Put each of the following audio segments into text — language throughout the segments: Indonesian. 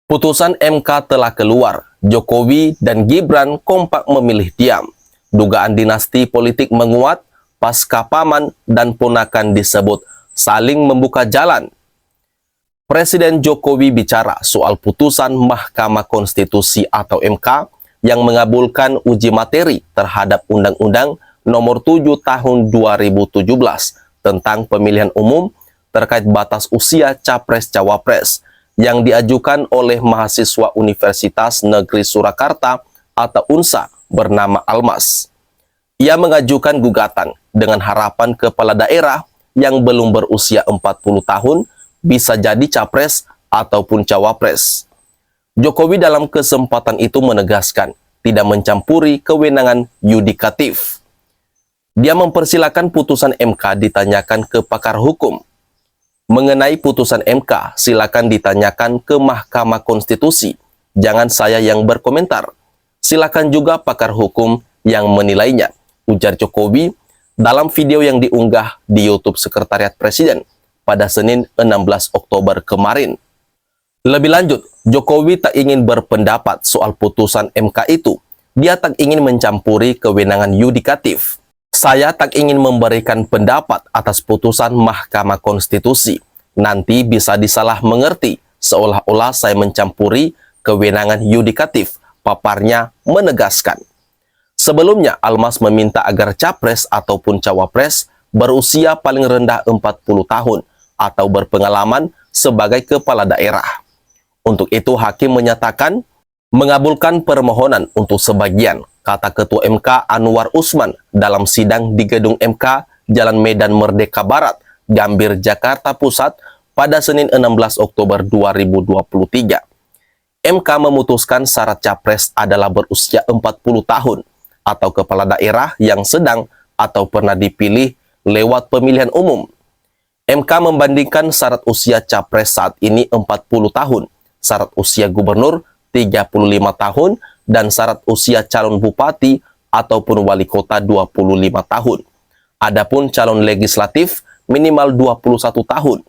Putusan MK telah keluar. Jokowi dan Gibran kompak memilih diam. Dugaan dinasti politik menguat, pasca paman dan ponakan disebut saling membuka jalan. Presiden Jokowi bicara soal putusan Mahkamah Konstitusi atau MK yang mengabulkan uji materi terhadap Undang-Undang Nomor 7 Tahun 2017 tentang pemilihan umum terkait batas usia Capres-Cawapres yang diajukan oleh mahasiswa Universitas Negeri Surakarta atau UNSA bernama Almas. Ia mengajukan gugatan dengan harapan kepala daerah yang belum berusia 40 tahun bisa jadi capres ataupun cawapres. Jokowi dalam kesempatan itu menegaskan tidak mencampuri kewenangan yudikatif. Dia mempersilakan putusan MK ditanyakan ke pakar hukum. Mengenai putusan MK, silakan ditanyakan ke Mahkamah Konstitusi. Jangan saya yang berkomentar. Silakan juga pakar hukum yang menilainya, ujar Jokowi dalam video yang diunggah di YouTube Sekretariat Presiden pada Senin 16 Oktober kemarin. Lebih lanjut, Jokowi tak ingin berpendapat soal putusan MK itu. Dia tak ingin mencampuri kewenangan yudikatif. Saya tak ingin memberikan pendapat atas putusan Mahkamah Konstitusi. Nanti bisa disalah mengerti seolah-olah saya mencampuri kewenangan yudikatif, paparnya menegaskan. Sebelumnya, Almas meminta agar capres ataupun cawapres berusia paling rendah 40 tahun atau berpengalaman sebagai kepala daerah. Untuk itu, hakim menyatakan mengabulkan permohonan untuk sebagian, kata Ketua MK Anwar Usman dalam sidang di Gedung MK Jalan Medan Merdeka Barat, Gambir, Jakarta Pusat pada Senin 16 Oktober 2023. MK memutuskan syarat capres adalah berusia 40 tahun atau kepala daerah yang sedang atau pernah dipilih lewat pemilihan umum. MK membandingkan syarat usia capres saat ini 40 tahun, syarat usia gubernur 35 tahun, dan syarat usia calon bupati ataupun wali kota 25 tahun. Adapun calon legislatif minimal 21 tahun.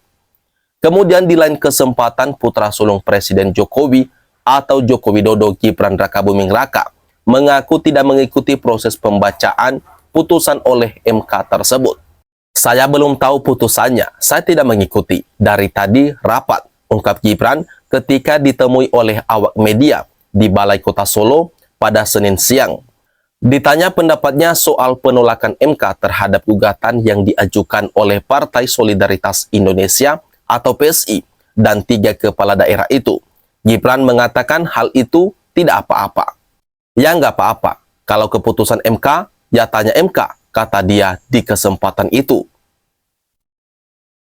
Kemudian di lain kesempatan putra sulung Presiden Jokowi atau Joko Widodo Gibran Rakabuming Raka mengaku tidak mengikuti proses pembacaan putusan oleh MK tersebut. Saya belum tahu putusannya, saya tidak mengikuti. Dari tadi rapat, ungkap Gibran ketika ditemui oleh awak media di Balai Kota Solo pada Senin siang. Ditanya pendapatnya soal penolakan MK terhadap gugatan yang diajukan oleh Partai Solidaritas Indonesia atau PSI dan 3 kepala daerah itu, Gibran mengatakan hal itu tidak apa-apa. Ya nggak apa-apa, kalau keputusan MK, ya tanya MK, kata dia di kesempatan itu.